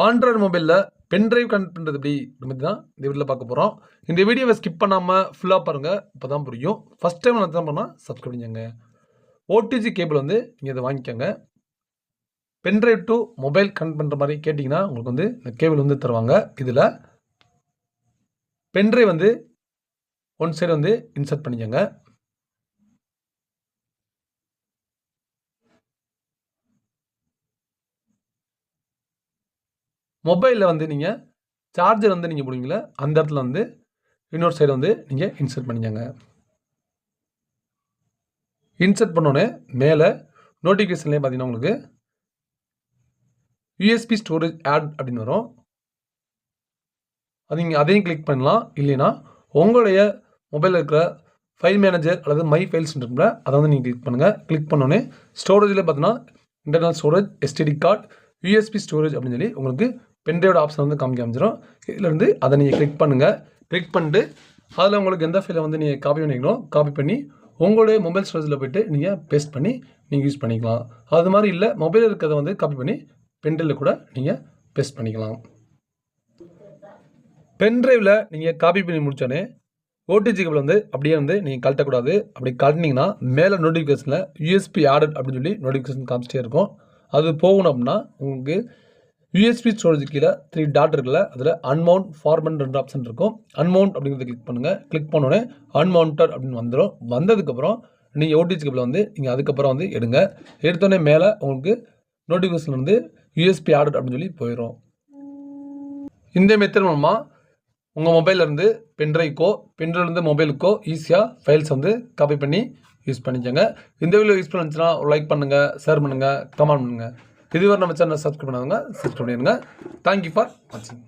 Android மொபைலில் pen drive connect பண்ணுறது எப்படி அப்படின்னு தான் இந்த வீடியோவில் பார்க்க போகிறோம். இந்த வீடியோவை ஸ்கிப் பண்ணாமல் ஃபுல்லாக பாருங்கள், இப்போ தான் புரியும். ஃபஸ்ட் டைம் நான் தான் பண்ணால் சப்ஸ்கிரைப் பண்ணிக்கோங்க. ஓடிஜி கேபிள் வந்து நீங்கள் இதை வாங்கிக்கோங்க. பென்ட்ரைவ் டு மொபைல் கனெக்ட் பண்ணுற மாதிரி கேட்டிங்கன்னா உங்களுக்கு வந்து இந்த கேபிள் வந்து தருவாங்க. இதில் பென்ட்ரைவ் வந்து ஒன் சைடு வந்து இன்சர்ட் பண்ணிக்கோங்க. மொபைலில் வந்து நீங்கள் சார்ஜர் வந்து நீங்கள் போடுவீங்களா அந்த இடத்துல வந்து இன்னொரு சைடு வந்து நீங்கள் இன்சர்ட் பண்ணிக்கோங்க. இன்சர்ட் பண்ணோன்னே மேலே நோட்டிஃபிகேஷன்லேயே பார்த்தீங்கன்னா உங்களுக்கு யூஎஸ்பி ஸ்டோரேஜ் ஆட் அப்படின்னு வரும். அது நீங்கள் அதையும் கிளிக் பண்ணலாம். இல்லைன்னா உங்களுடைய மொபைலில் இருக்கிற ஃபைல் மேனேஜர் அல்லது மை ஃபைல்ஸ் இருக்குல்ல அதை வந்து நீங்கள் கிளிக் பண்ணுங்கள். கிளிக் பண்ணோன்னே ஸ்டோரேஜில் பார்த்தீங்கன்னா internal storage, STD card, USB storage அப்படின்னு சொல்லி உங்களுக்கு பென்ட்ரைவோட ஆப்ஷன் வந்து காமிச்சிடும். இதிலேருந்து அதை நீங்கள் கிளிக் பண்ணுங்கள். கிளிக் பண்ணிட்டு அதில் உங்களுக்கு எந்த ஃபைலை வந்து நீங்கள் காப்பி பண்ணிக்கணும், காப்பி பண்ணி உங்களுடைய மொபைல் ஸ்டோரேஜில் போய்ட்டு நீங்கள் பேஸ்ட் பண்ணி நீங்கள் யூஸ் பண்ணிக்கலாம். அது மாதிரி இல்லை, மொபைலில் இருக்கிறத வந்து காப்பி பண்ணி பென்ட்ரைவில் கூட நீங்கள் பேஸ்ட் பண்ணிக்கலாம். பென்ட்ரைவில் நீங்கள் காப்பி பண்ணி முடித்தோடனே ஓடிஜி கேபிள் வந்து அப்படியே வந்து நீங்கள் கழட்டக்கூடாது. அப்படி கழட்டினீங்கன்னா மேலே நோட்டிஃபிகேஷனில் யூஎஸ்பி ஆடட் அப்படின்னு சொல்லி நோட்டிஃபிகேஷன் காமிச்சிட்டே இருக்கும். அது போகணும் அப்படின்னா உங்களுக்கு யூஎஸ்பி ஸ்டோரேஜ் கீழே 3 டாட் இருக்குல்ல, அதில் அன்மவுண்ட், ஃபார்மட் 2 ஆப்ஷன் இருக்கும். அன்மவுண்ட் அப்படிங்கிறத கிளிக் பண்ணுங்கள். கிளிக் பண்ணோடனே அன்மவுண்டட் அப்படின்னு வந்துடும். வந்ததுக்கப்புறம் நீங்கள் ஓடிஜி கேபிள் வந்து நீங்கள் அதுக்கப்புறம் வந்து எடுங்க. எடுத்தோடனே மேலே உங்களுக்கு நோட்டிஃபிகேஷன் வந்து யூஎஸ்பி ஆடட் அப்படின்னு சொல்லி போயிடும். இந்த மெத்தட் மூலமாக உங்கள் மொபைல்லேருந்து பென்ட்ரைவ்க்கோ பென்ட்ரைவ்லேருந்து மொபைலுக்கோ ஈஸியாக ஃபைல்ஸ் வந்து காப்பி பண்ணி யூஸ் பண்ணிக்கோங்க. இந்த வீடியோ யூஸ் பண்ணிச்சுன்னா லைக் பண்ணுங்கள், ஷேர் பண்ணுங்கள், கமெண்ட் பண்ணுங்கள். இதுவரை நம்ம சேனலை சப்ஸ்கிரைப் பண்ணாதவங்க சப்ஸ்கிரைப் பண்ணிடுங்க. தேங்க்யூ ஃபார் வாட்சிங்.